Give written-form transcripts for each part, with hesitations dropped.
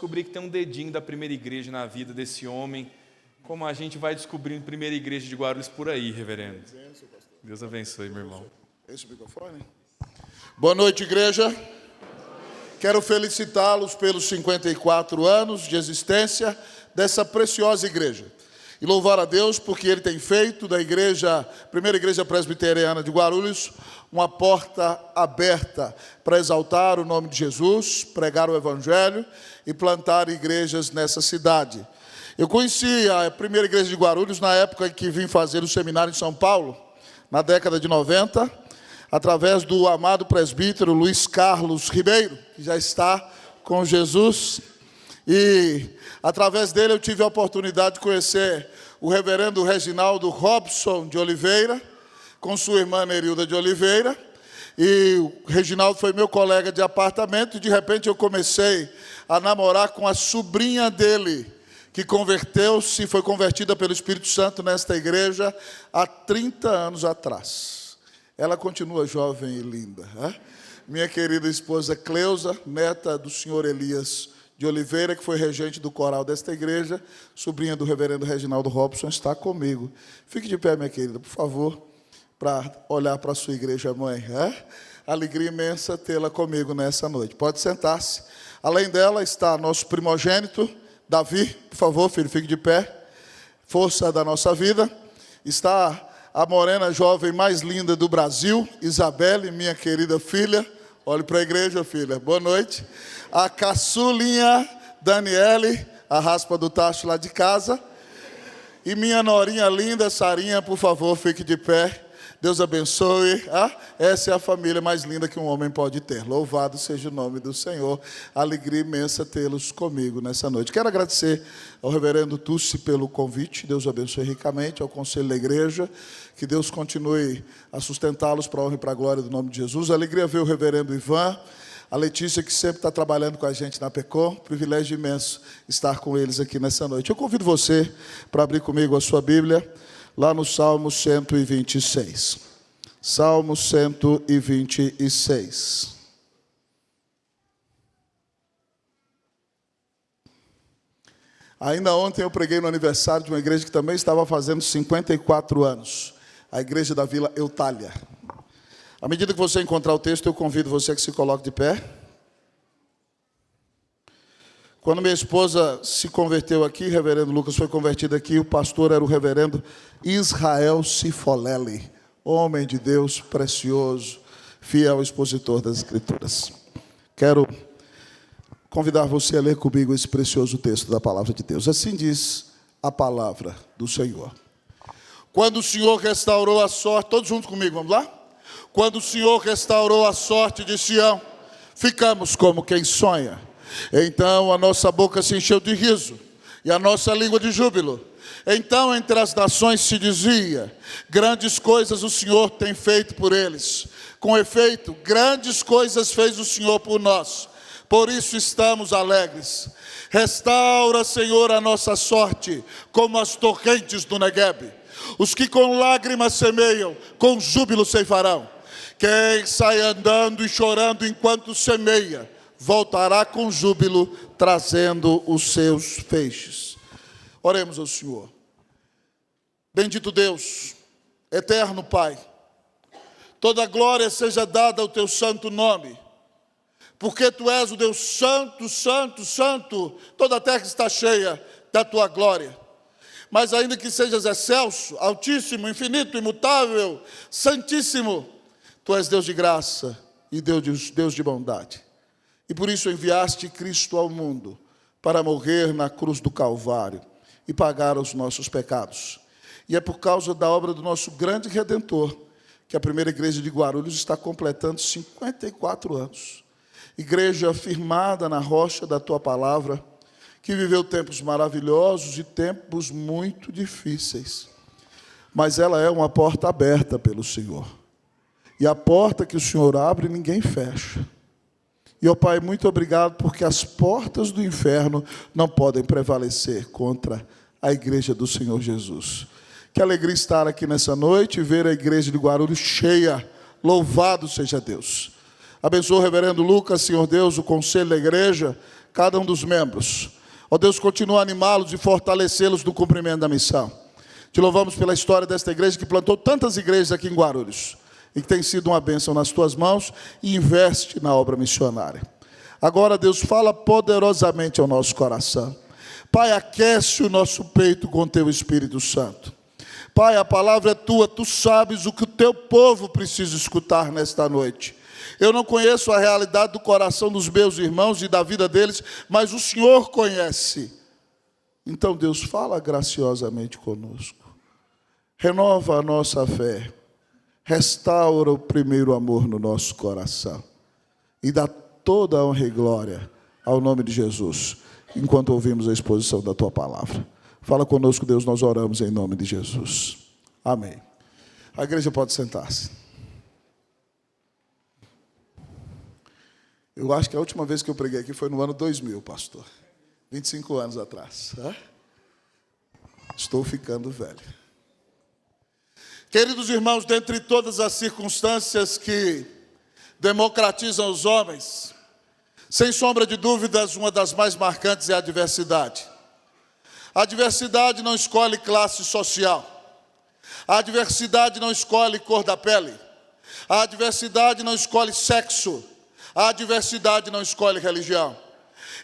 descobri que tem um dedinho da primeira igreja na vida desse homem, como a gente vai descobrindo a primeira igreja de Guarulhos por aí, reverendo. Deus abençoe, meu irmão. Esse microfone? Boa noite, igreja. Quero felicitá-los pelos 54 anos de existência dessa preciosa igreja. E louvar a Deus porque Ele tem feito da igreja, primeira igreja presbiteriana de Guarulhos, uma porta aberta para exaltar o nome de Jesus, pregar o Evangelho e plantar igrejas nessa cidade. Eu conheci a primeira igreja de Guarulhos na época em que vim fazer o seminário em São Paulo, na década de 90, através do amado presbítero Luiz Carlos Ribeiro, que já está com Jesus. E através dele eu tive a oportunidade de conhecer o reverendo Reginaldo Robson de Oliveira, com sua irmã Nerilda de Oliveira. E o Reginaldo foi meu colega de apartamento, e de repente eu comecei a namorar com a sobrinha dele, que converteu-se, foi convertida pelo Espírito Santo nesta igreja há 30 anos atrás. Ela continua jovem e linda, né? Minha querida esposa Cleusa, neta do senhor Elias de Oliveira, que foi regente do coral desta igreja, sobrinha do reverendo Reginaldo Robson, está comigo. Fique de pé, minha querida, por favor, para olhar para a sua igreja, mãe. Né? Alegria imensa tê-la comigo nessa noite. Pode sentar-se. Além dela está nosso primogênito, Davi. Por favor, filho, fique de pé. Força da nossa vida. Está a morena jovem mais linda do Brasil, Isabelle, minha querida filha. Olhe para a igreja, filha. Boa noite. A caçulinha Daniele, a raspa do tacho lá de casa. E minha norinha linda, Sarinha, por favor, fique de pé. Deus abençoe. Essa é a família mais linda que um homem pode ter. Louvado seja o nome do Senhor. Alegria imensa tê-los comigo nessa noite. Quero agradecer ao reverendo Tussi pelo convite. Deus abençoe ricamente, ao conselho da igreja. Que Deus continue a sustentá-los para a honra e para a glória do nome de Jesus. Alegria ver o reverendo Ivan, a Letícia, que sempre está trabalhando com a gente na PECOM. Privilégio imenso estar com eles aqui nessa noite. Eu convido você para abrir comigo a sua Bíblia, lá no Salmo 126. Salmo 126. Ainda ontem eu preguei no aniversário de uma igreja que também estava fazendo 54 anos. A igreja da Vila Eutália. À medida que você encontrar o texto, eu convido você que se coloque de pé. Quando minha esposa se converteu aqui, o reverendo Lucas foi convertido aqui, o pastor era o reverendo Israel Cifolelli, homem de Deus precioso, fiel expositor das Escrituras. Quero convidar você a ler comigo esse precioso texto da palavra de Deus. Assim diz a palavra do Senhor. Quando o Senhor restaurou a sorte, todos juntos comigo, vamos lá? Quando o Senhor restaurou a sorte de Sião, ficamos como quem sonha. Então a nossa boca se encheu de riso e a nossa língua de júbilo. Então entre as nações se dizia: grandes coisas o Senhor tem feito por eles. Com efeito, grandes coisas fez o Senhor por nós. Por isso estamos alegres. Restaura, Senhor, a nossa sorte, como as torrentes do Neguebe. Os que com lágrimas semeiam, com júbilo ceifarão. Quem sai andando e chorando enquanto semeia, voltará com júbilo, trazendo os seus feixes. Oremos ao Senhor. Bendito Deus, eterno Pai, toda glória seja dada ao teu santo nome, porque tu és o Deus santo, santo, santo, toda a terra está cheia da tua glória. Mas ainda que sejas excelso, altíssimo, infinito, imutável, santíssimo, tu és Deus de graça e Deus de bondade. E por isso enviaste Cristo ao mundo, para morrer na cruz do Calvário e pagar os nossos pecados. E é por causa da obra do nosso grande Redentor, que a primeira igreja de Guarulhos está completando 54 anos. Igreja firmada na rocha da tua palavra, que viveu tempos maravilhosos e tempos muito difíceis. Mas ela é uma porta aberta pelo Senhor. E a porta que o Senhor abre, ninguém fecha. E, ó Pai, muito obrigado, porque as portas do inferno não podem prevalecer contra a igreja do Senhor Jesus. Que alegria estar aqui nessa noite e ver a igreja de Guarulhos cheia. Louvado seja Deus. Abençoa o reverendo Lucas, Senhor Deus, o conselho da igreja, cada um dos membros. Ó Deus, continua a animá-los e fortalecê-los no cumprimento da missão. Te louvamos pela história desta igreja que plantou tantas igrejas aqui em Guarulhos e que tem sido uma bênção nas tuas mãos e investe na obra missionária. Agora, Deus, fala poderosamente ao nosso coração. Pai, aquece o nosso peito com o teu Espírito Santo. Pai, a palavra é tua, tu sabes o que o teu povo precisa escutar nesta noite. Eu não conheço a realidade do coração dos meus irmãos e da vida deles, mas o Senhor conhece. Então, Deus, fala graciosamente conosco. Renova a nossa fé. Restaura o primeiro amor no nosso coração. E dá toda a honra e glória ao nome de Jesus, enquanto ouvimos a exposição da tua palavra. Fala conosco, Deus, nós oramos em nome de Jesus. Amém. A igreja pode sentar-se. Eu acho que a última vez que eu preguei aqui foi no ano 2000, pastor. 25 anos atrás. Estou ficando velho. Queridos irmãos, dentre todas as circunstâncias que democratizam os homens, sem sombra de dúvidas, uma das mais marcantes é a adversidade. A adversidade não escolhe classe social. A adversidade não escolhe cor da pele. A adversidade não escolhe sexo. A adversidade não escolhe religião.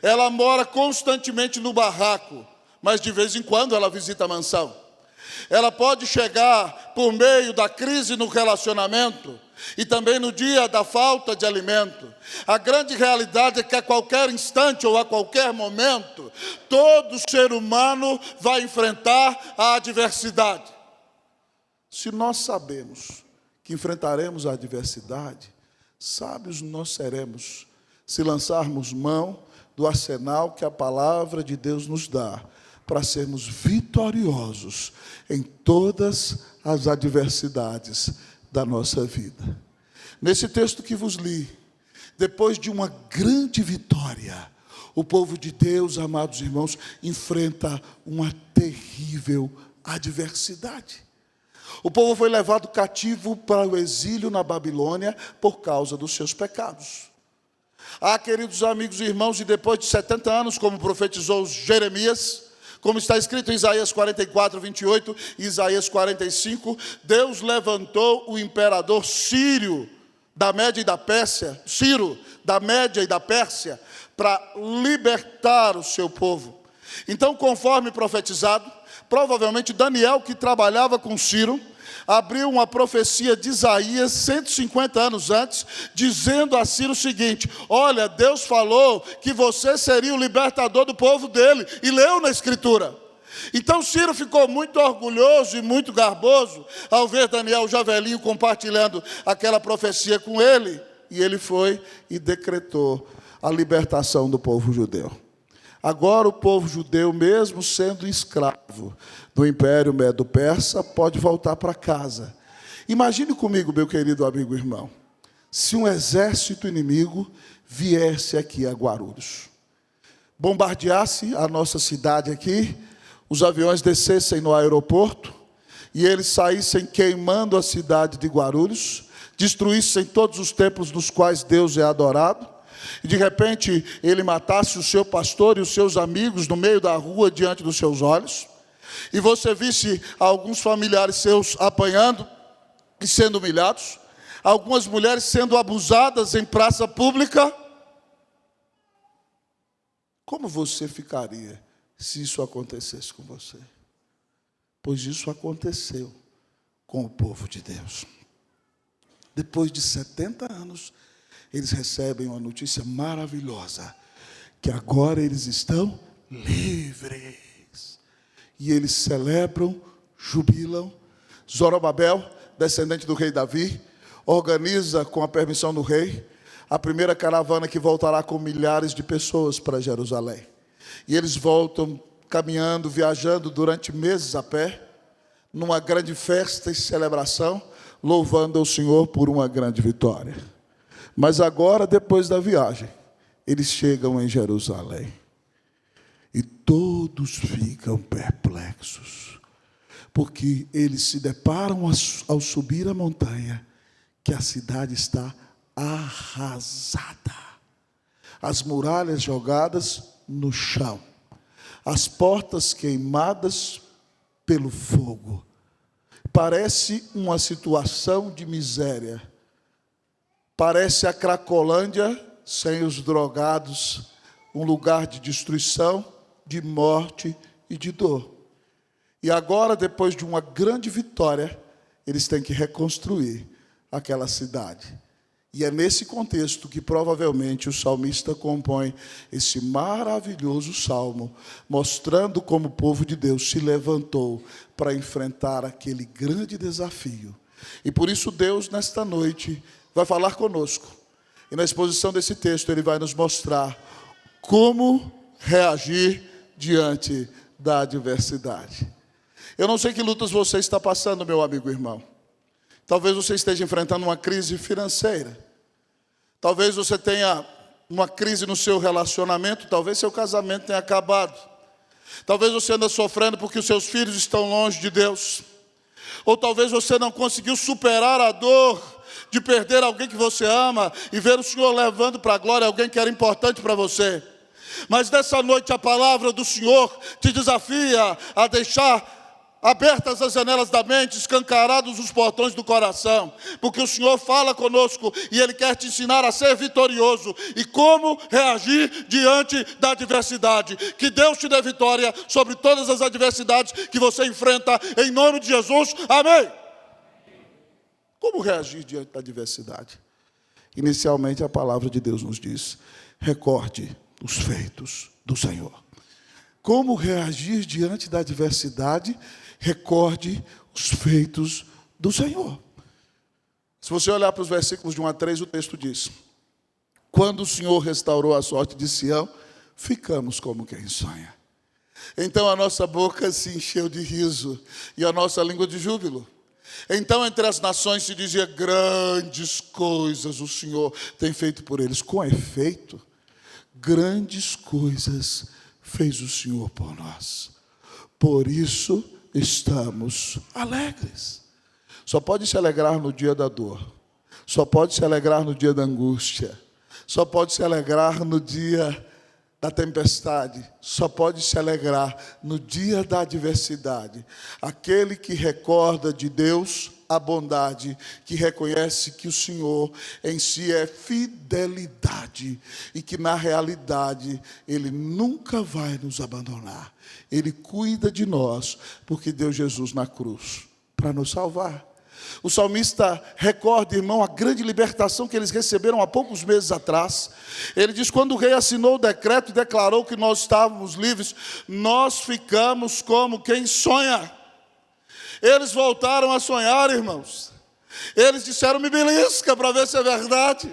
Ela mora constantemente no barraco, mas de vez em quando ela visita a mansão. Ela pode chegar por meio da crise no relacionamento e também no dia da falta de alimento. A grande realidade é que a qualquer instante ou a qualquer momento, todo ser humano vai enfrentar a adversidade. Se nós sabemos que enfrentaremos a adversidade, sábios nós seremos se lançarmos mão do arsenal que a palavra de Deus nos dá para sermos vitoriosos em todas as adversidades da nossa vida. Nesse texto que vos li, depois de uma grande vitória, o povo de Deus, amados irmãos, enfrenta uma terrível adversidade. O povo foi levado cativo para o exílio na Babilônia por causa dos seus pecados. Queridos amigos e irmãos, e depois de 70 anos, como profetizou Jeremias, como está escrito em Isaías 44, 28 e Isaías 45, Deus levantou o imperador Ciro da Média e da Pérsia, para libertar o seu povo. Então, conforme profetizado, provavelmente Daniel, que trabalhava com Ciro, abriu uma profecia de Isaías 150 anos antes, dizendo a Ciro o seguinte: olha, Deus falou que você seria o libertador do povo dele, e leu na Escritura. Então Ciro ficou muito orgulhoso e muito garboso ao ver Daniel já velhinho compartilhando aquela profecia com ele, e ele foi e decretou a libertação do povo judeu. Agora o povo judeu, mesmo sendo escravo do Império Medo-Persa, pode voltar para casa. Imagine comigo, meu querido amigo e irmão, se um exército inimigo viesse aqui a Guarulhos, bombardeasse a nossa cidade aqui, os aviões descessem no aeroporto e eles saíssem queimando a cidade de Guarulhos, destruíssem todos os templos nos quais Deus é adorado, e de repente ele matasse o seu pastor e os seus amigos no meio da rua diante dos seus olhos, e você visse alguns familiares seus apanhando e sendo humilhados, algumas mulheres sendo abusadas em praça pública, como você ficaria se isso acontecesse com você? Pois isso aconteceu com o povo de Deus. Depois de 70 anos, eles recebem uma notícia maravilhosa, que agora eles estão livres. E eles celebram, jubilam. Zorobabel, descendente do rei Davi, organiza, com a permissão do rei, a primeira caravana que voltará com milhares de pessoas para Jerusalém. E eles voltam caminhando, viajando durante meses a pé, numa grande festa e celebração, louvando ao Senhor por uma grande vitória. Mas agora, depois da viagem, eles chegam em Jerusalém. E todos ficam perplexos, porque eles se deparam ao subir a montanha, que a cidade está arrasada. as muralhas jogadas no chão, as portas queimadas pelo fogo. Parece uma situação de miséria. Parece a Cracolândia sem os drogados, um lugar de destruição, de morte e de dor. E agora, depois de uma grande vitória, eles têm que reconstruir aquela cidade. E é nesse contexto que provavelmente o salmista compõe esse maravilhoso salmo, mostrando como o povo de Deus se levantou para enfrentar aquele grande desafio. E por isso Deus, nesta noite, vai falar conosco. E na exposição desse texto, Ele vai nos mostrar como reagir diante da adversidade. Eu não sei que lutas você está passando, meu amigo e irmão. Talvez você esteja enfrentando uma crise financeira. Talvez você tenha uma crise no seu relacionamento. Talvez seu casamento tenha acabado. Talvez você ande sofrendo porque os seus filhos estão longe de Deus. Ou talvez você não conseguiu superar a dor de perder alguém que você ama e ver o Senhor levando para a glória alguém que era importante para você. Mas nessa noite a palavra do Senhor te desafia a deixar abertas as janelas da mente, escancarados os portões do coração, porque o Senhor fala conosco e Ele quer te ensinar a ser vitorioso e como reagir diante da adversidade. Que Deus te dê vitória sobre todas as adversidades que você enfrenta, em nome de Jesus, amém. Como reagir diante da adversidade? Inicialmente a palavra de Deus nos diz: recorde os feitos do Senhor. Como reagir diante da adversidade? Recorde os feitos do Senhor. Se você olhar para os versículos de 1 a 3, o texto diz: quando o Senhor restaurou a sorte de Sião, ficamos como quem sonha. Então a nossa boca se encheu de riso e a nossa língua de júbilo. Então entre as nações se dizia: grandes coisas o Senhor tem feito por eles. Com efeito, grandes coisas fez o Senhor por nós. Por isso estamos alegres. Só pode se alegrar no dia da dor. Só pode se alegrar no dia da angústia. Só pode se alegrar no dia da tempestade. Só pode se alegrar no dia da adversidade. Aquele que recorda de Deus a bondade, que reconhece que o Senhor em si é fidelidade e que na realidade Ele nunca vai nos abandonar. Ele cuida de nós porque deu Jesus na cruz para nos salvar. O salmista recorda, irmão, a grande libertação que eles receberam há poucos meses atrás. Ele diz: quando o rei assinou o decreto e declarou que nós estávamos livres, nós ficamos como quem sonha. Eles voltaram a sonhar, irmãos. Eles disseram: me belisca para ver se é verdade.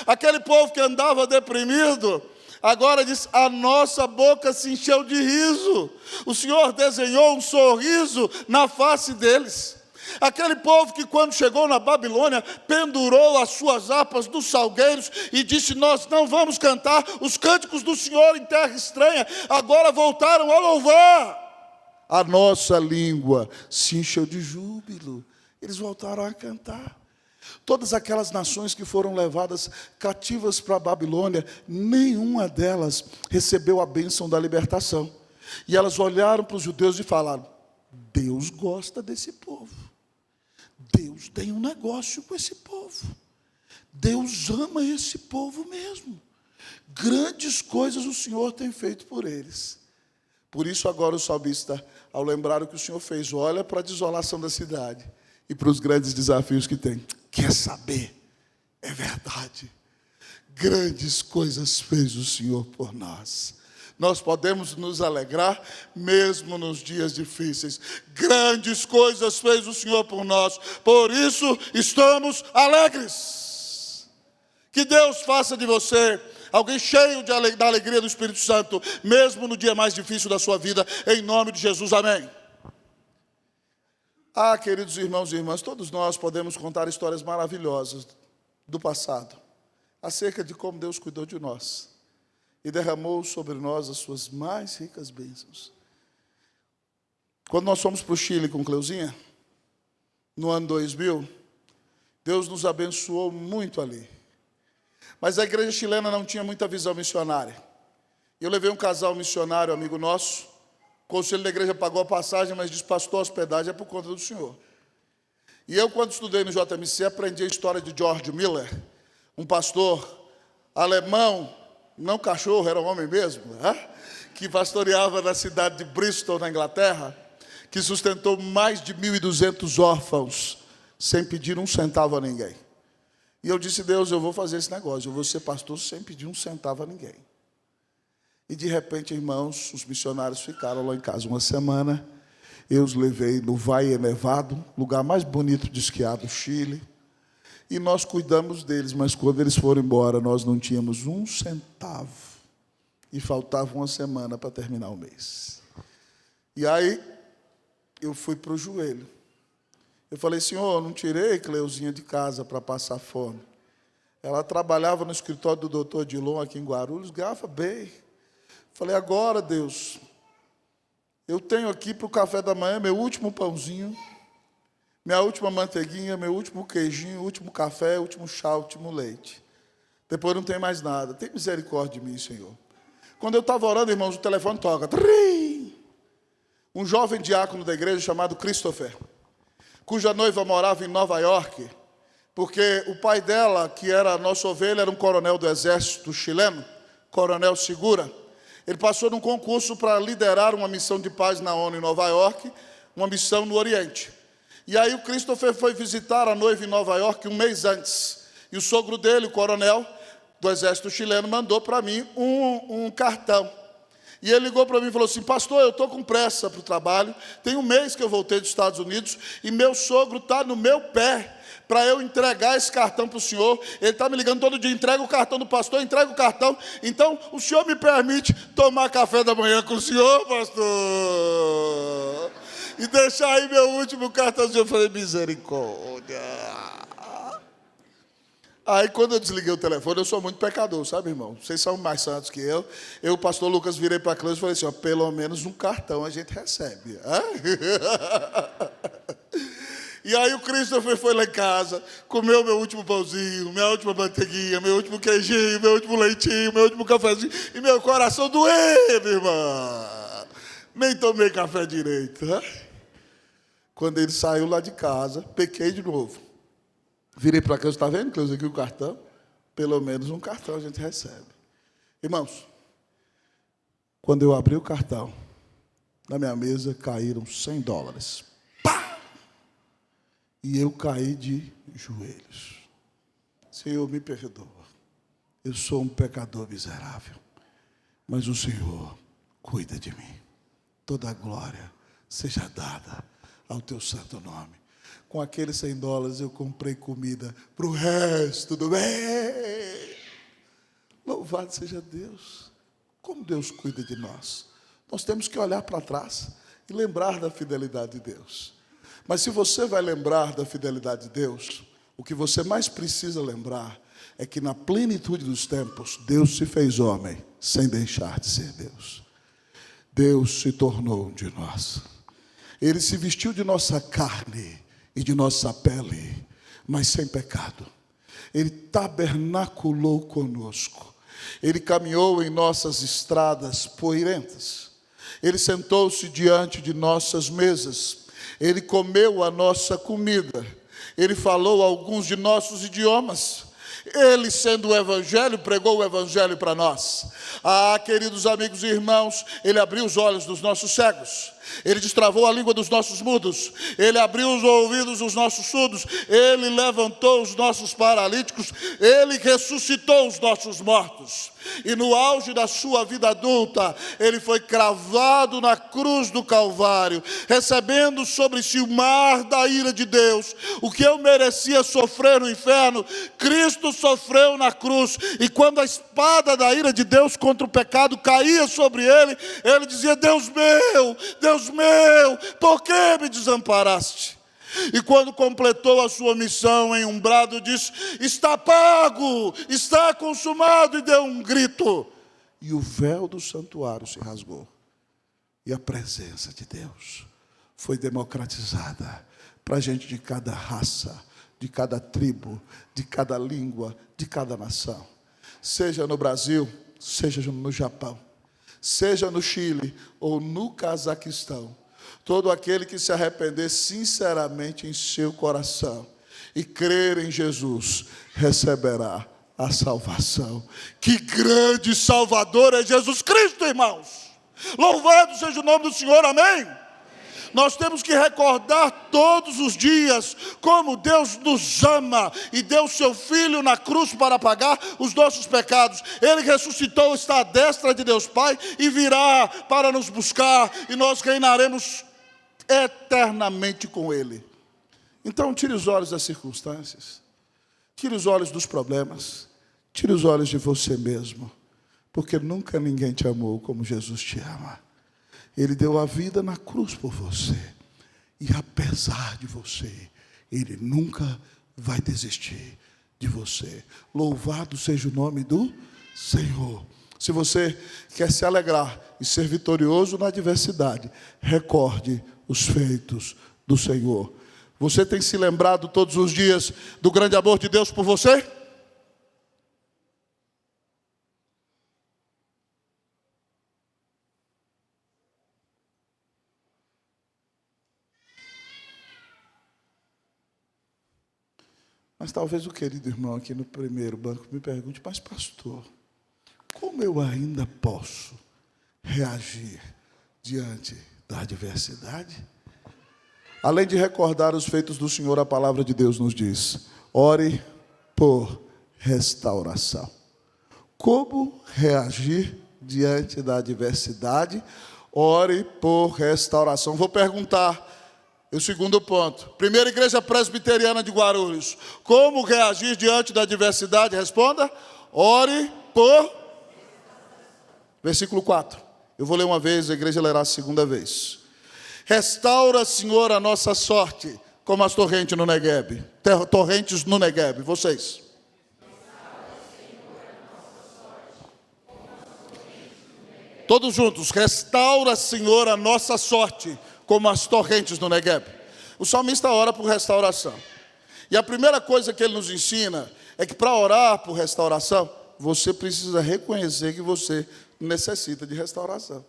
Aquele povo que andava deprimido, agora diz: a nossa boca se encheu de riso. O Senhor desenhou um sorriso na face deles. Aquele povo que quando chegou na Babilônia, pendurou as suas harpas dos salgueiros e disse: nós não vamos cantar os cânticos do Senhor em terra estranha. Agora voltaram a louvar. A nossa língua se encheu de júbilo. Eles voltaram a cantar. Todas aquelas nações que foram levadas cativas para a Babilônia, nenhuma delas recebeu a bênção da libertação. E elas olharam para os judeus e falaram: Deus gosta desse povo. Deus tem um negócio com esse povo. Deus ama esse povo mesmo. Grandes coisas o Senhor tem feito por eles. Por isso agora o salmista, ao lembrar o que o Senhor fez, olha para a desolação da cidade e para os grandes desafios que tem. Quer saber? É verdade. Grandes coisas fez o Senhor por nós. Nós podemos nos alegrar mesmo nos dias difíceis. Grandes coisas fez o Senhor por nós. Por isso estamos alegres. Que Deus faça de você alguém cheio da alegria do Espírito Santo, mesmo no dia mais difícil da sua vida, em nome de Jesus, amém. Ah, queridos irmãos e irmãs, todos nós podemos contar histórias maravilhosas do passado, acerca de como Deus cuidou de nós e derramou sobre nós as suas mais ricas bênçãos. Quando nós fomos para o Chile com Cleuzinha, no ano 2000, Deus nos abençoou muito ali. Mas a igreja chilena não tinha muita visão missionária. Eu levei um casal missionário, amigo nosso. O conselho da igreja pagou a passagem, mas disse: pastor, a hospedagem é por conta do senhor. E eu, quando estudei no JMC, aprendi a história de George Miller, um pastor alemão, não cachorro, era um homem mesmo, né? Que pastoreava na cidade de Bristol, na Inglaterra, que sustentou mais de 1.200 órfãos, sem pedir um centavo a ninguém. E eu disse: Deus, eu vou fazer esse negócio, eu vou ser pastor sem pedir um centavo a ninguém. E de repente, irmãos, os missionários ficaram lá em casa uma semana. Eu os levei no Valle Nevado, lugar mais bonito de esquiar do Chile. E nós cuidamos deles, mas quando eles foram embora, nós não tínhamos um centavo. E faltava uma semana para terminar o mês. E aí, eu fui para o joelho. Eu falei: Senhor, eu não tirei Cleuzinha de casa para passar fome. Ela trabalhava no escritório do doutor Dilon aqui em Guarulhos, ganhava bem. Falei: agora, Deus, eu tenho aqui para o café da manhã meu último pãozinho, minha última manteiguinha, meu último queijinho, último café, último chá, último leite. Depois não tem mais nada. Tem misericórdia de mim, Senhor. Quando eu estava orando, irmãos, o telefone toca. Um jovem diácono da igreja chamado Christopher, cuja noiva morava em Nova York, porque o pai dela, que era a nossa ovelha, era um coronel do exército chileno, Coronel Segura. Ele passou num concurso para liderar uma missão de paz na ONU em Nova York, uma missão no Oriente. E aí o Christopher foi visitar a noiva em Nova York um mês antes. E o sogro dele, o coronel do exército chileno, mandou para mim um cartão. E ele ligou para mim e falou assim: pastor, eu estou com pressa para o trabalho, tem um mês que eu voltei dos Estados Unidos, e meu sogro está no meu pé para eu entregar esse cartão para o senhor. Ele está me ligando todo dia: entrega o cartão do pastor, entrega o cartão. Então, o senhor me permite tomar café da manhã com o senhor, pastor? E deixar aí meu último cartãozinho. Eu falei: misericórdia. Aí, quando eu desliguei o telefone, eu sou muito pecador, sabe, irmão? Vocês são mais santos que eu. Eu, o pastor Lucas, virei para a Cleusa e falei assim: ó, pelo menos um cartão a gente recebe. E aí o Christopher foi lá em casa, comeu meu último pãozinho, minha última manteiguinha, meu último queijinho, meu último leitinho, meu último cafezinho, e meu coração doeu, minha irmã. Nem tomei café direito. Quando ele saiu lá de casa, pequei de novo. Virei para cá: está vendo, Cleusa, aqui o cartão? Pelo menos um cartão a gente recebe. Irmãos, quando eu abri o cartão, na minha mesa caíram $100. Pá! E eu caí de joelhos. Senhor, me perdoa. Eu sou um pecador miserável, mas o Senhor cuida de mim. Toda a glória seja dada ao teu santo nome. Com aqueles $100 eu comprei comida para o resto do mês. Louvado seja Deus. Como Deus cuida de nós. Nós temos que olhar para trás e lembrar da fidelidade de Deus. Mas se você vai lembrar da fidelidade de Deus, o que você mais precisa lembrar é que na plenitude dos tempos, Deus se fez homem sem deixar de ser Deus. Deus se tornou um de nós. Ele se vestiu de nossa carne e de nossa pele, mas sem pecado. Ele tabernaculou conosco. Ele caminhou em nossas estradas poeirentas. Ele sentou-se diante de nossas mesas. Ele comeu a nossa comida. Ele falou alguns de nossos idiomas. Ele, sendo o Evangelho, pregou o Evangelho para nós. Ah, queridos amigos e irmãos, Ele abriu os olhos dos nossos cegos. Ele destravou a língua dos nossos mudos. Ele abriu os ouvidos dos nossos surdos. Ele levantou os nossos paralíticos. Ele ressuscitou os nossos mortos. E no auge da sua vida adulta, Ele foi cravado na cruz do Calvário, recebendo sobre si o mar da ira de Deus. O que eu merecia sofrer no inferno, Cristo sofreu na cruz. E quando a espada da ira de Deus contra o pecado caía sobre Ele, Ele dizia: Deus meu, por que me desamparaste? E quando completou a sua missão em um brado, disse: está pago, está consumado, e deu um grito. E o véu do santuário se rasgou. E a presença de Deus foi democratizada para gente de cada raça, de cada tribo, de cada língua, de cada nação. seja no Brasil, seja no Japão, seja no Chile ou no Cazaquistão, todo aquele que se arrepender sinceramente em seu coração e crer em Jesus, receberá a salvação. Que grande Salvador é Jesus Cristo, irmãos! Louvado seja o nome do Senhor, amém? Nós temos que recordar todos os dias como Deus nos ama e deu seu Filho na cruz para pagar os nossos pecados. Ele ressuscitou, está à destra de Deus Pai e virá para nos buscar e nós reinaremos eternamente com Ele. Então tire os olhos das circunstâncias, tire os olhos dos problemas, tire os olhos de você mesmo, porque nunca ninguém te amou como Jesus te ama. Ele deu a vida na cruz por você. E apesar de você, Ele nunca vai desistir de você. Louvado seja o nome do Senhor. Se você quer se alegrar e ser vitorioso na adversidade, recorde os feitos do Senhor. Você tem se lembrado todos os dias do grande amor de Deus por você? Mas talvez o querido irmão aqui no primeiro banco me pergunte, mas pastor, como eu ainda posso reagir diante da adversidade? Além de recordar os feitos do Senhor, a palavra de Deus nos diz, ore por restauração. Como reagir diante da adversidade? Ore por restauração. Vou perguntar. O segundo ponto, Primeira Igreja Presbiteriana de Guarulhos, como reagir diante da adversidade? Responda, ore por... Versículo 4, eu vou ler uma vez, a igreja lerá a segunda vez. Restaura, Senhor, a nossa sorte, como as torrentes no Negueb. Torrentes no Negueb, vocês. Todos juntos, restaura, Senhor, a nossa sorte, como as torrentes no Negueb. O salmista ora por restauração. E a primeira coisa que ele nos ensina é que para orar por restauração, você precisa reconhecer que você necessita de restauração.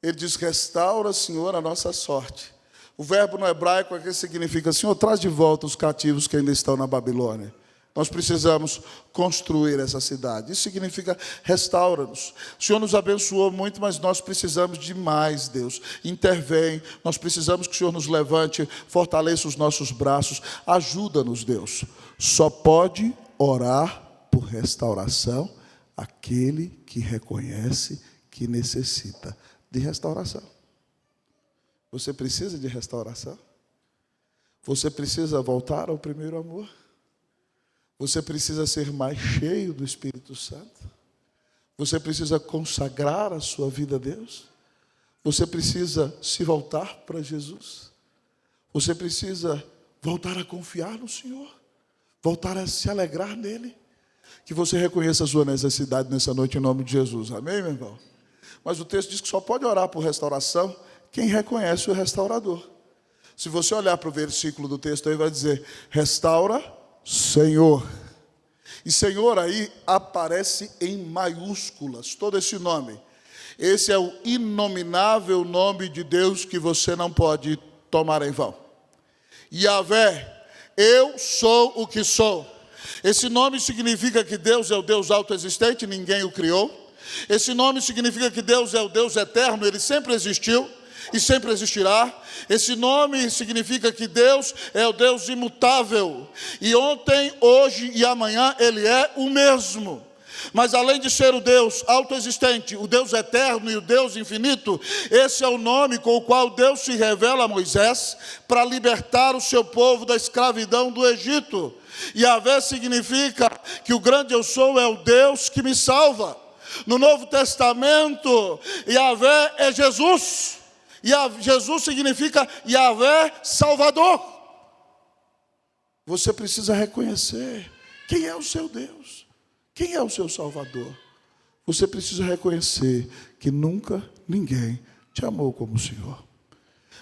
Ele diz, restaura, Senhor, a nossa sorte. O verbo no hebraico aqui significa, Senhor, traz de volta os cativos que ainda estão na Babilônia. Nós precisamos construir essa cidade. Isso significa restaura-nos. O Senhor nos abençoou muito, mas nós precisamos de mais, Deus. Intervém. Nós precisamos que o Senhor nos levante, fortaleça os nossos braços. Ajuda-nos, Deus. Só pode orar por restauração aquele que reconhece que necessita de restauração. Você precisa de restauração? Você precisa voltar ao primeiro amor? Você precisa ser mais cheio do Espírito Santo? Você precisa consagrar a sua vida a Deus? Você precisa se voltar para Jesus? Você precisa voltar a confiar no Senhor? Voltar a se alegrar nele? Que você reconheça a sua necessidade nessa noite em nome de Jesus. Amém, meu irmão? Mas o texto diz que só pode orar por restauração quem reconhece o restaurador. Se você olhar para o versículo do texto aí, vai dizer, restaura, Senhor. E Senhor aí aparece em maiúsculas, todo esse nome. Esse é o inominável nome de Deus que você não pode tomar em vão. Yahvé, eu sou o que sou. Esse nome significa que Deus é o Deus autoexistente, ninguém o criou. Esse nome significa que Deus é o Deus eterno, Ele sempre existiu e sempre existirá. Esse nome significa que Deus é o Deus imutável. E ontem, hoje e amanhã Ele é o mesmo. Mas além de ser o Deus autoexistente, o Deus eterno e o Deus infinito, esse é o nome com o qual Deus se revela a Moisés para libertar o seu povo da escravidão do Egito. Yahvé significa que o grande eu sou é o Deus que me salva. No Novo Testamento, Yahvé é Jesus. Jesus significa Yahvé Salvador. Você precisa reconhecer quem é o seu Deus, quem é o seu Salvador. Você precisa reconhecer que nunca ninguém te amou como o Senhor.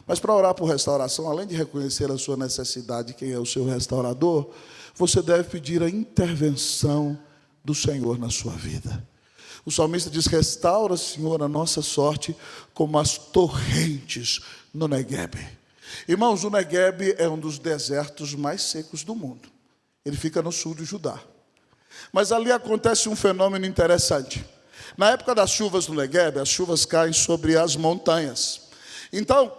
Mas para orar por restauração, além de reconhecer a sua necessidade, quem é o seu restaurador, você deve pedir a intervenção do Senhor na sua vida. O salmista diz: restaura, Senhor, a nossa sorte como as torrentes no Neguebe. Irmãos, o Neguebe é um dos desertos mais secos do mundo. Ele fica no sul de Judá. Mas ali acontece um fenômeno interessante. Na época das chuvas no Neguebe, as chuvas caem sobre as montanhas. Então,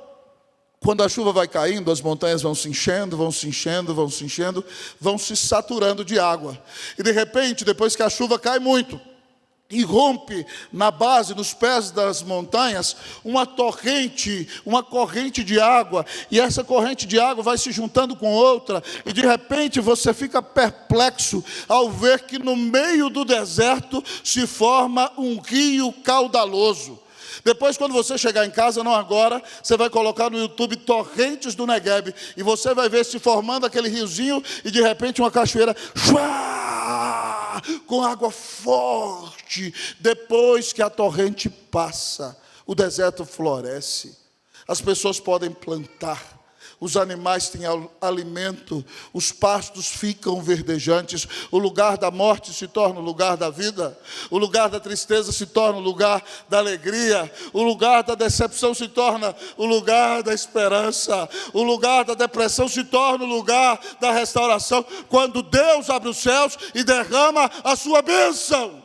quando a chuva vai caindo, as montanhas vão se enchendo, vão se enchendo, vão se enchendo, vão se saturando de água. E de repente, depois que a chuva cai muito, irrompe na base, nos pés das montanhas, uma corrente de água, e essa corrente de água vai se juntando com outra, e de repente você fica perplexo ao ver que no meio do deserto se forma um rio caudaloso. Depois, quando você chegar em casa, não agora, você vai colocar no YouTube Torrentes do Neguebe, e você vai ver se formando aquele riozinho, e de repente uma cachoeira, com água forte. Depois que a torrente passa, o deserto floresce, as pessoas podem plantar, os animais têm alimento, os pastos ficam verdejantes, o lugar da morte se torna o lugar da vida, o lugar da tristeza se torna o lugar da alegria, o lugar da decepção se torna o lugar da esperança, o lugar da depressão se torna o lugar da restauração, quando Deus abre os céus e derrama a sua bênção.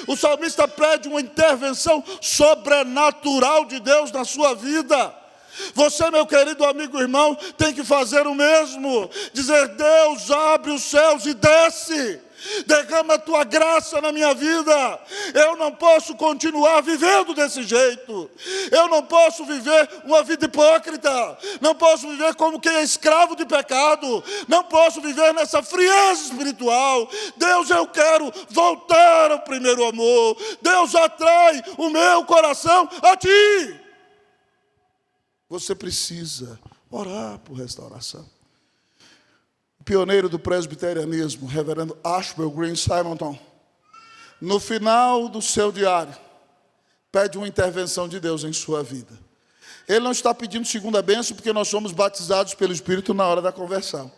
O salmista pede uma intervenção sobrenatural de Deus na sua vida. Você, meu querido amigo irmão, tem que fazer o mesmo. Dizer: Deus, abre os céus e desce. Derrama a tua graça na minha vida. Eu não posso continuar vivendo desse jeito. Eu não posso viver uma vida hipócrita. Não posso viver como quem é escravo de pecado. Não posso viver nessa frieza espiritual. Deus, eu quero voltar ao primeiro amor. Deus, atrai o meu coração a ti. Você precisa orar por restauração. O pioneiro do presbiterianismo, reverendo Ashbel Green Simonton, no final do seu diário, pede uma intervenção de Deus em sua vida. Ele não está pedindo segunda bênção, porque nós somos batizados pelo Espírito na hora da conversão.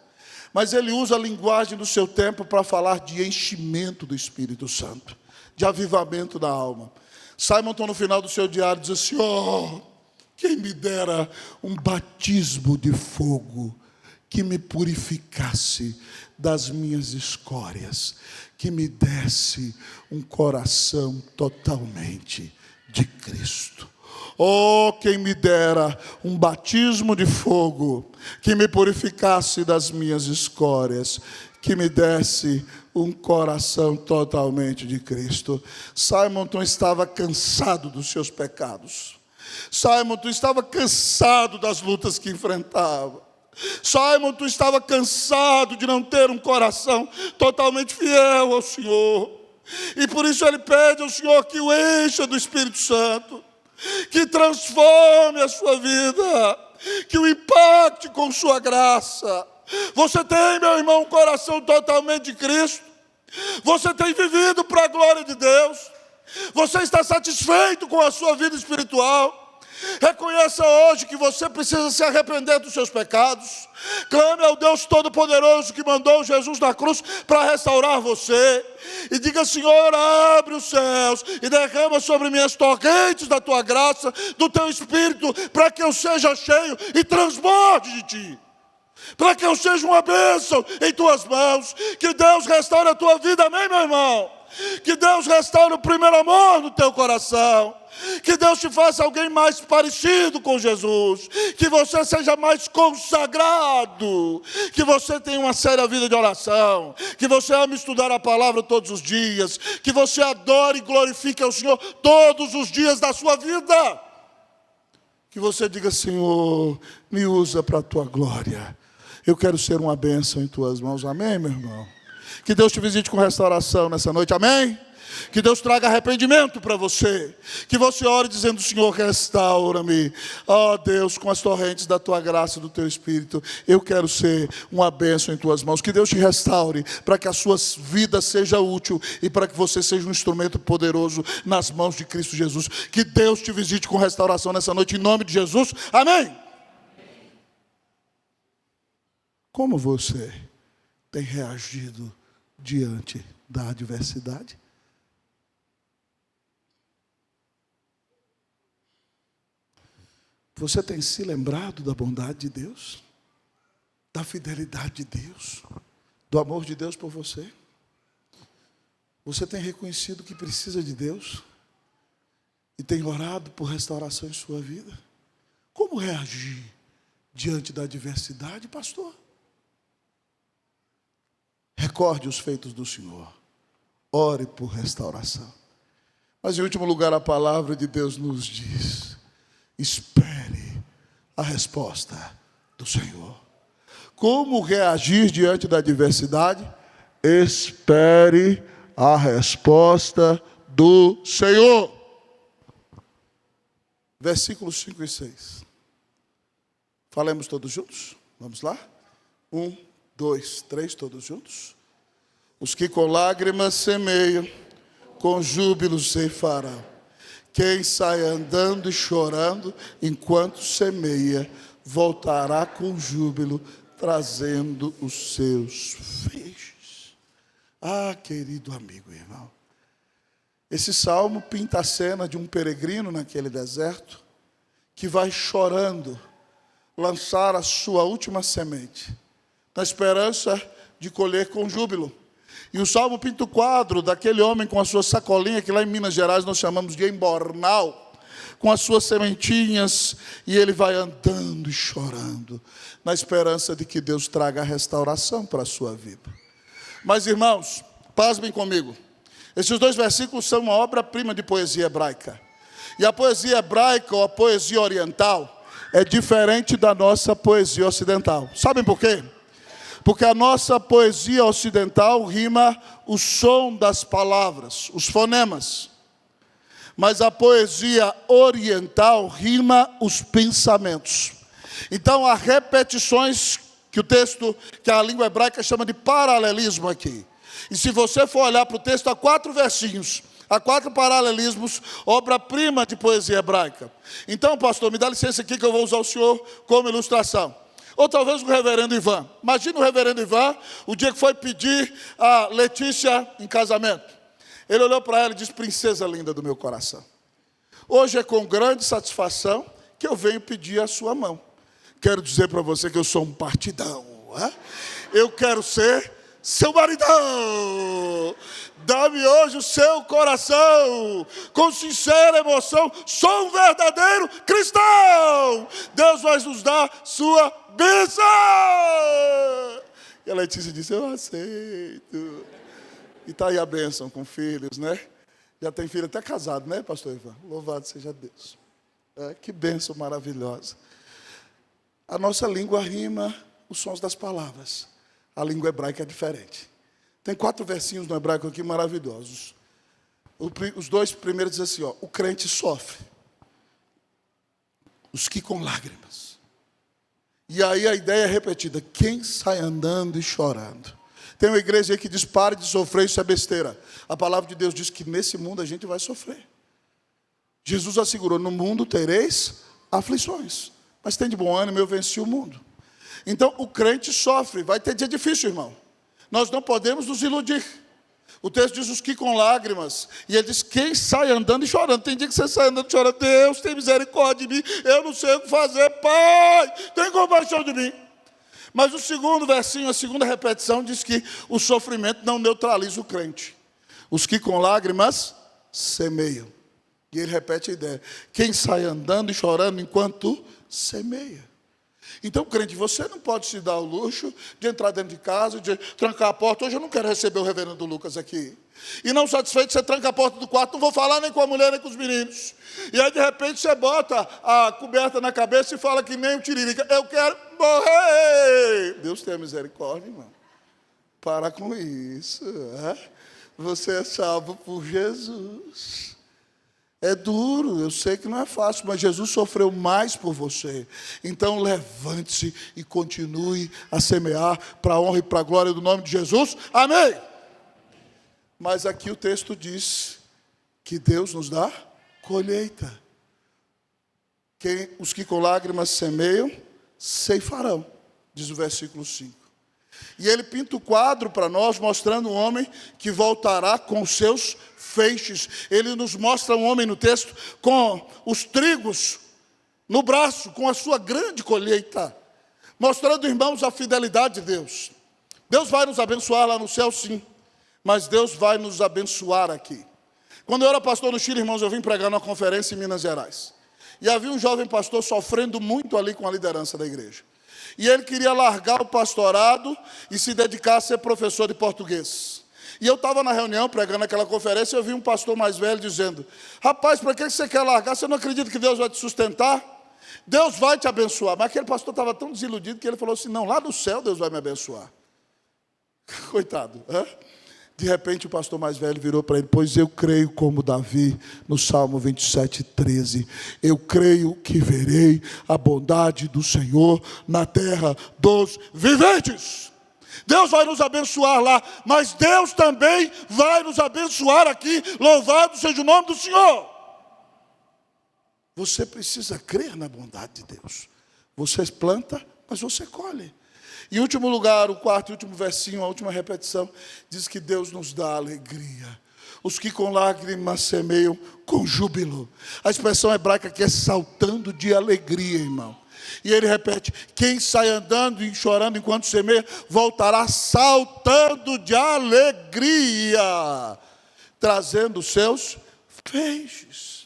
Mas ele usa a linguagem do seu tempo para falar de enchimento do Espírito Santo, de avivamento da alma. Simonton, no final do seu diário, diz assim: quem me dera um batismo de fogo que me purificasse das minhas escórias, que me desse um coração totalmente de Cristo. Quem me dera um batismo de fogo que me purificasse das minhas escórias, que me desse um coração totalmente de Cristo. Simonton estava cansado dos seus pecados. Simonton estava cansado das lutas que enfrentava. Simonton estava cansado de não ter um coração totalmente fiel ao Senhor. E por isso ele pede ao Senhor que o encha do Espírito Santo, que transforme a sua vida, que o impacte com sua graça. Você tem, meu irmão, um coração totalmente de Cristo? Você tem vivido para a glória de Deus? Você está satisfeito com a sua vida espiritual? Reconheça hoje que você precisa se arrepender dos seus pecados. Clame ao Deus Todo-Poderoso que mandou Jesus na cruz para restaurar você. E diga: Senhor, abre os céus e derrama sobre mim as torrentes da tua graça, do teu Espírito, para que eu seja cheio e transborde de ti. Para que eu seja uma bênção em tuas mãos. Que Deus restaure a tua vida, amém, meu irmão? Que Deus restaure o primeiro amor no teu coração. Que Deus te faça alguém mais parecido com Jesus. Que você seja mais consagrado. Que você tenha uma séria vida de oração. Que você ame estudar a palavra todos os dias. Que você adore e glorifique ao Senhor todos os dias da sua vida. Que você diga: Senhor, me usa para a tua glória. Eu quero ser uma bênção em tuas mãos. Amém, meu irmão? Que Deus te visite com restauração nessa noite. Amém? Que Deus traga arrependimento para você. Que você ore dizendo: Senhor, restaura-me. Deus, com as torrentes da tua graça e do teu Espírito, eu quero ser uma bênção em tuas mãos. Que Deus te restaure para que a sua vida seja útil e para que você seja um instrumento poderoso nas mãos de Cristo Jesus. Que Deus te visite com restauração nessa noite, em nome de Jesus. Amém? Como você tem reagido diante da adversidade? Você tem se lembrado da bondade de Deus? Da fidelidade de Deus? Do amor de Deus por você? Você tem reconhecido que precisa de Deus? E tem orado por restauração em sua vida? Como reagir diante da adversidade, pastor? Recorde os feitos do Senhor. Ore por restauração. Mas, em último lugar, a palavra de Deus nos diz: espere a resposta do Senhor. Como reagir diante da adversidade? Espere a resposta do Senhor. Versículos 5 e 6. Falemos todos juntos? Vamos lá? 1, 2, 3, todos juntos. Os que com lágrimas semeiam, com júbilo ceifarão. Quem sai andando e chorando, enquanto semeia, voltará com júbilo, trazendo os seus feixes. Ah, querido amigo e irmão, esse salmo pinta a cena de um peregrino naquele deserto, que vai chorando lançar a sua última semente, na esperança de colher com júbilo. E o salmo pinta o quadro daquele homem com a sua sacolinha, que lá em Minas Gerais nós chamamos de embornal, com as suas sementinhas, e ele vai andando e chorando, na esperança de que Deus traga a restauração para a sua vida. Mas, irmãos, pasmem comigo, esses dois versículos são uma obra-prima de poesia hebraica. E a poesia hebraica, ou a poesia oriental, é diferente da nossa poesia ocidental. Sabem por quê? Porque a nossa poesia ocidental rima o som das palavras, os fonemas. Mas a poesia oriental rima os pensamentos. Então há repetições que o texto, que a língua hebraica chama de paralelismo aqui. E se você for olhar para o texto, há 4 versinhos. Há 4 paralelismos, obra-prima de poesia hebraica. Então, pastor, me dá licença aqui que eu vou usar o senhor como ilustração. Ou talvez o reverendo Ivan. Imagina o reverendo Ivan, o dia que foi pedir a Letícia em casamento. Ele olhou para ela e disse: princesa linda do meu coração, hoje é com grande satisfação que eu venho pedir a sua mão. Quero dizer para você que eu sou um partidão. Eu quero ser seu maridão. Dá-me hoje o seu coração, com sincera emoção. Sou um verdadeiro cristão. Deus vai nos dar sua bênção. E a Letícia disse: eu aceito. E está aí a bênção com filhos, né? Já tem filho até casado, né, pastor Ivan? Louvado seja Deus. Que bênção maravilhosa. A nossa língua rima os sons das palavras. A língua hebraica é diferente. Tem 4 versinhos no hebraico aqui maravilhosos. Os 2 primeiros dizem assim, o crente sofre, os que com lágrimas. E aí a ideia é repetida: quem sai andando e chorando. Tem uma igreja aí que diz: pare de sofrer, isso é besteira. A palavra de Deus diz que nesse mundo a gente vai sofrer. Jesus assegurou: no mundo tereis aflições, mas tem de bom ânimo, eu venci o mundo. Então o crente sofre, vai ter dia difícil, irmão. Nós não podemos nos iludir. O texto diz: os que com lágrimas. E ele diz: quem sai andando e chorando. Tem dia que você sai andando e chorando: Deus, tem misericórdia de mim, eu não sei o que fazer, Pai, tem compaixão de mim. Mas o segundo versinho, a segunda repetição, diz que o sofrimento não neutraliza o crente. Os que com lágrimas semeiam. E ele repete a ideia: quem sai andando e chorando enquanto semeia. Então, crente, você não pode se dar o luxo de entrar dentro de casa, de trancar a porta. Hoje eu não quero receber o reverendo Lucas aqui. E não satisfeito, você tranca a porta do quarto, não vou falar nem com a mulher, nem com os meninos. E aí, de repente, você bota a coberta na cabeça e fala que nem o tiririca: eu quero morrer. Deus tenha misericórdia, irmão. Para com isso. Você é salvo por Jesus. É duro, eu sei que não é fácil, mas Jesus sofreu mais por você. Então levante-se e continue a semear para a honra e para a glória do nome de Jesus. Amém! Mas aqui o texto diz que Deus nos dá colheita. Os que com lágrimas semeiam, ceifarão, diz o versículo 5. E ele pinta o quadro para nós, mostrando um homem que voltará com os seus feixes. Ele nos mostra um homem no texto com os trigos no braço, com a sua grande colheita, mostrando, irmãos, a fidelidade de Deus. Deus vai nos abençoar lá no céu, sim, mas Deus vai nos abençoar aqui. Quando eu era pastor no Chile, irmãos, eu vim pregar numa conferência em Minas Gerais. E havia um jovem pastor sofrendo muito ali com a liderança da igreja. E ele queria largar o pastorado e se dedicar a ser professor de português. E eu estava na reunião, pregando aquela conferência, e eu vi um pastor mais velho dizendo: rapaz, para que você quer largar? Você não acredita que Deus vai te sustentar? Deus vai te abençoar. Mas aquele pastor estava tão desiludido que ele falou assim: não, lá no céu Deus vai me abençoar. Coitado. De repente o pastor mais velho virou para ele: pois eu creio como Davi, no Salmo 27:13. Eu creio que verei a bondade do Senhor na terra dos viventes. Deus vai nos abençoar lá, mas Deus também vai nos abençoar aqui. Louvado seja o nome do Senhor. Você precisa crer na bondade de Deus. Você planta, mas você colhe. Em último lugar, o quarto e último versinho, a última repetição, diz que Deus nos dá alegria. Os que com lágrimas semeiam com júbilo. A expressão hebraica aqui é saltando de alegria, irmão. E ele repete: quem sai andando e chorando enquanto semeia, voltará saltando de alegria, trazendo os seus feixes.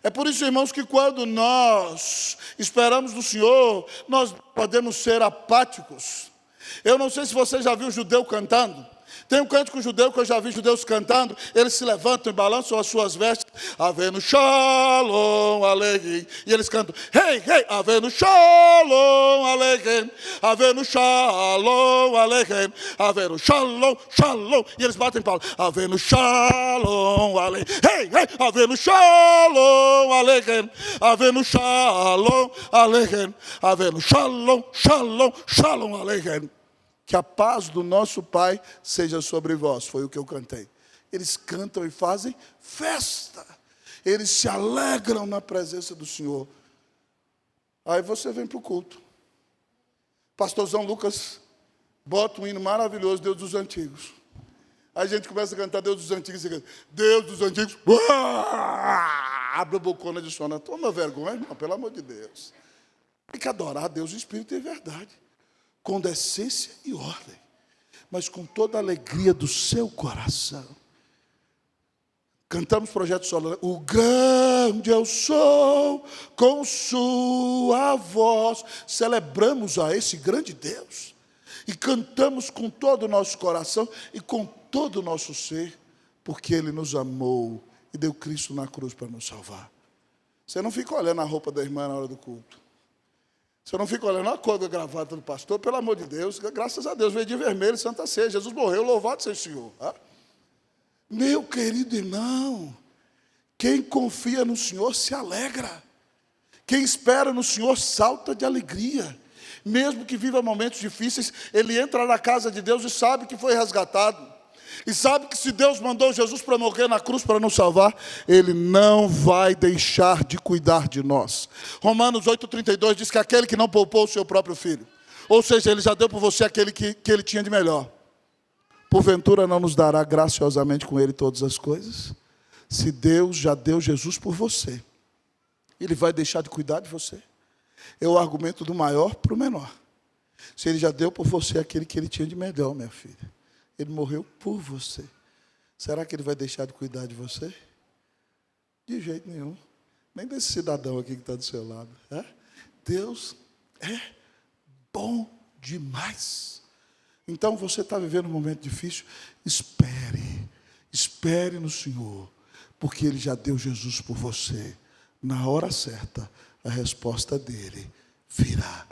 É por isso, irmãos, que quando nós esperamos do Senhor, nós podemos ser apáticos. Eu não sei se você já viu judeu cantando. Tem um cântico judeu que eu já vi judeus cantando. Eles se levantam e balançam as suas vestes. Havendo shalom aleichem. E eles cantam: hey, hey, havendo shalom aleichem. Havendo shalom aleichem. Havendo shalom, shalom. E eles batem palmas: havendo shalom aleichem. Hey, hey, havendo shalom aleichem. Havendo shalom aleichem. Havendo shalom, shalom, shalom aleichem. Que a paz do nosso Pai seja sobre vós. Foi o que eu cantei. Eles cantam e fazem festa. Eles se alegram na presença do Senhor. Aí você vem para o culto. Pastorzão Lucas bota um hino maravilhoso, Deus dos Antigos. Aí a gente começa a cantar Deus dos Antigos. E canta: Deus dos Antigos. Abre a bocona de sono. Toma vergonha, irmão, pelo amor de Deus. Tem que adorar a Deus, o Espírito e verdade. Com decência e ordem, mas com toda a alegria do seu coração. Cantamos Projeto Solano: o grande eu sou, com sua voz. Celebramos a esse grande Deus. E cantamos com todo o nosso coração e com todo o nosso ser, porque Ele nos amou e deu Cristo na cruz para nos salvar. Você não fica olhando a roupa da irmã na hora do culto. Você não fica olhando a cor da gravata do pastor, pelo amor de Deus, graças a Deus, veio de vermelho, Santa Ceia, Jesus morreu, louvado seja o Senhor. Meu querido irmão, quem confia no Senhor se alegra. Quem espera no Senhor salta de alegria. Mesmo que viva momentos difíceis, ele entra na casa de Deus e sabe que foi resgatado. E sabe que se Deus mandou Jesus para morrer na cruz para nos salvar, Ele não vai deixar de cuidar de nós. Romanos 8,32 diz que aquele que não poupou o seu próprio filho, ou seja, Ele já deu por você aquele que Ele tinha de melhor, porventura não nos dará graciosamente com Ele todas as coisas? Se Deus já deu Jesus por você, Ele vai deixar de cuidar de você? É o argumento do maior para o menor. Se Ele já deu por você aquele que Ele tinha de melhor, minha filha, Ele morreu por você. Será que Ele vai deixar de cuidar de você? De jeito nenhum. Nem desse cidadão aqui que está do seu lado. Deus é bom demais. Então você está vivendo um momento difícil? Espere. Espere no Senhor. Porque Ele já deu Jesus por você. Na hora certa, a resposta dEle virá.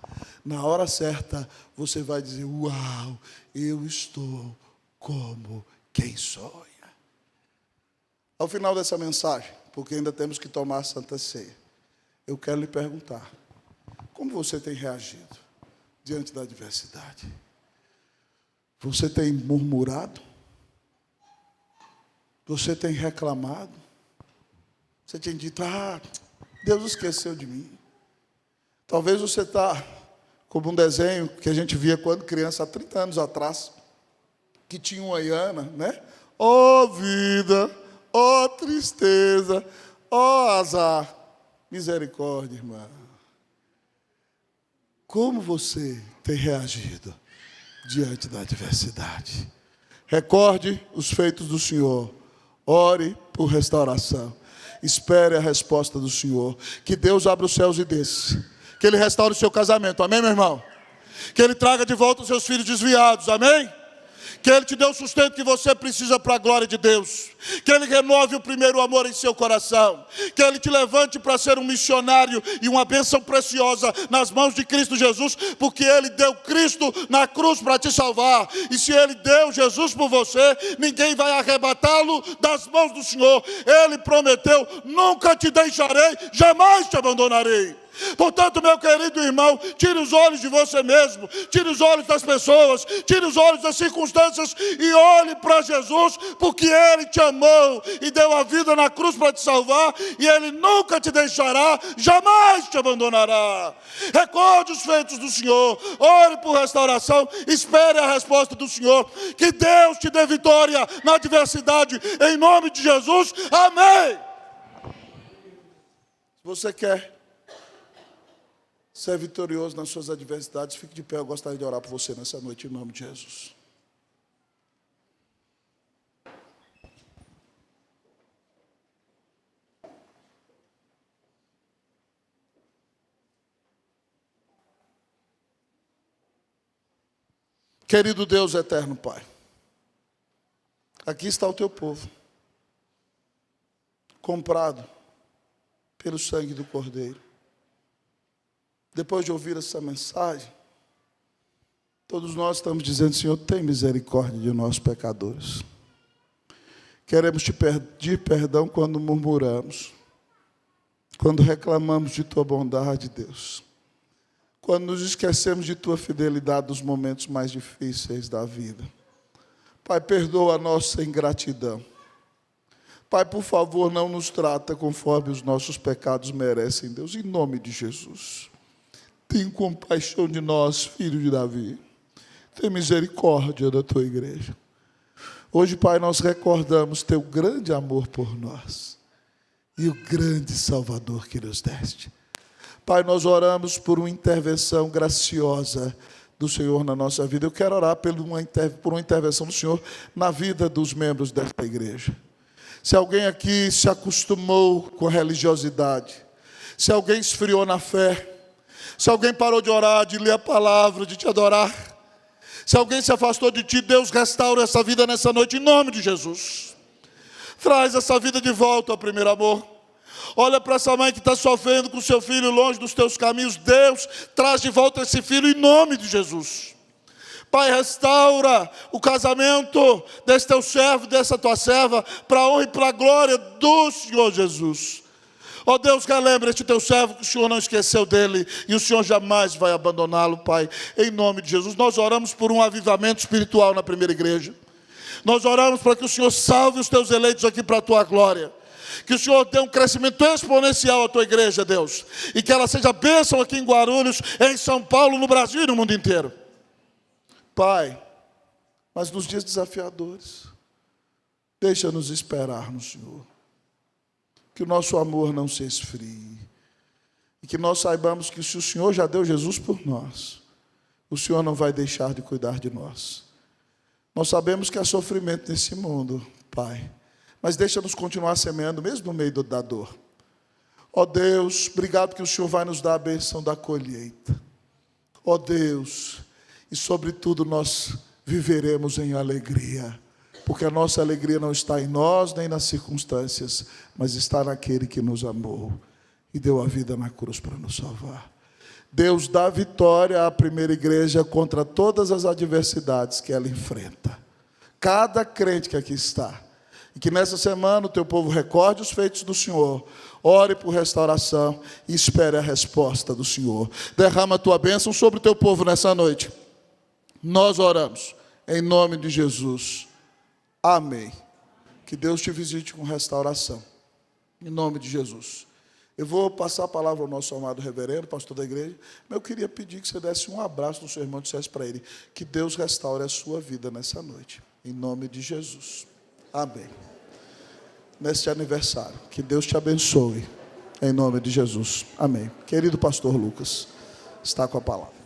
Na hora certa, você vai dizer: uau, eu estou como quem sonha. Ao final dessa mensagem, porque ainda temos que tomar a Santa Ceia, eu quero lhe perguntar: como você tem reagido diante da adversidade? Você tem murmurado? Você tem reclamado? Você tem dito: Deus esqueceu de mim. Talvez você está como um desenho que a gente via quando criança, há 30 anos atrás, que tinha uma hiena, né? Ó vida, ó tristeza, ó azar. Misericórdia, irmã. Como você tem reagido diante da adversidade? Recorde os feitos do Senhor. Ore por restauração. Espere a resposta do Senhor. Que Deus abra os céus e desça. Que Ele restaure o seu casamento. Amém, meu irmão? Que Ele traga de volta os seus filhos desviados. Amém? Que Ele te dê o sustento que você precisa para a glória de Deus. Que Ele renove o primeiro amor em seu coração. Que Ele te levante para ser um missionário e uma bênção preciosa nas mãos de Cristo Jesus, porque Ele deu Cristo na cruz para te salvar. E se Ele deu Jesus por você, ninguém vai arrebatá-lo das mãos do Senhor. Ele prometeu: nunca te deixarei, jamais te abandonarei. Portanto, meu querido irmão, tire os olhos de você mesmo, tire os olhos das pessoas, tire os olhos das circunstâncias e olhe para Jesus, porque Ele te amou e deu a vida na cruz para te salvar, e Ele nunca te deixará, jamais te abandonará. Recorde os feitos do Senhor, ore por restauração, espere a resposta do Senhor. Que Deus te dê vitória na adversidade, em nome de Jesus, amém. Se você quer ser vitorioso nas suas adversidades, fique de pé. Eu gostaria de orar por você nessa noite, em nome de Jesus. Querido Deus eterno Pai, aqui está o teu povo, comprado pelo sangue do Cordeiro. Depois de ouvir essa mensagem, todos nós estamos dizendo: Senhor, tem misericórdia de nós pecadores. Queremos te pedir perdão quando murmuramos, quando reclamamos de tua bondade, Deus, quando nos esquecemos de tua fidelidade nos momentos mais difíceis da vida. Pai, perdoa a nossa ingratidão. Pai, por favor, não nos trata conforme os nossos pecados merecem, Deus, em nome de Jesus. Tem compaixão de nós, filho de Davi. Tem misericórdia da tua igreja. Hoje, Pai, nós recordamos teu grande amor por nós e o grande Salvador que nos deste. Pai, nós oramos por uma intervenção graciosa do Senhor na nossa vida. Eu quero orar por uma intervenção do Senhor na vida dos membros desta igreja. Se alguém aqui se acostumou com a religiosidade, se alguém esfriou na fé, se alguém parou de orar, de ler a palavra, de te adorar, se alguém se afastou de ti, Deus restaura essa vida nessa noite, em nome de Jesus. Traz essa vida de volta ao primeiro amor. Olha para essa mãe que está sofrendo com seu filho longe dos teus caminhos. Deus, traz de volta esse filho em nome de Jesus. Pai, restaura o casamento desse teu servo, dessa tua serva, para a honra e para a glória do Senhor Jesus. Ó Deus, relembre este teu servo, que o Senhor não esqueceu dele, e o Senhor jamais vai abandoná-lo, Pai, em nome de Jesus. Nós oramos por um avivamento espiritual na primeira igreja. Nós oramos para que o Senhor salve os teus eleitos aqui para a tua glória. Que o Senhor dê um crescimento exponencial à tua igreja, Deus, e que ela seja bênção aqui em Guarulhos, em São Paulo, no Brasil e no mundo inteiro. Pai, mas nos dias desafiadores, deixa-nos esperar no Senhor. Que o nosso amor não se esfrie. E que nós saibamos que se o Senhor já deu Jesus por nós, o Senhor não vai deixar de cuidar de nós. Nós sabemos que há sofrimento nesse mundo, Pai, mas deixa-nos continuar semeando mesmo no meio da dor. Ó Deus, obrigado que o Senhor vai nos dar a bênção da colheita. Ó Deus, e sobretudo nós viveremos em alegria, porque a nossa alegria não está em nós, nem nas circunstâncias, mas está naquele que nos amou e deu a vida na cruz para nos salvar. Deus dá vitória à primeira igreja contra todas as adversidades que ela enfrenta. Cada crente que aqui está. E que nessa semana o teu povo recorde os feitos do Senhor, ore por restauração e espere a resposta do Senhor. Derrama a tua bênção sobre o teu povo nessa noite. Nós oramos em nome de Jesus. Amém. Que Deus te visite com restauração. Em nome de Jesus. Eu vou passar a palavra ao nosso amado reverendo, pastor da igreja, mas eu queria pedir que você desse um abraço no seu irmão e dissesse para ele que Deus restaure a sua vida nessa noite, em nome de Jesus. Amém. Neste aniversário, que Deus te abençoe, em nome de Jesus. Amém. Querido pastor Lucas, está com a palavra.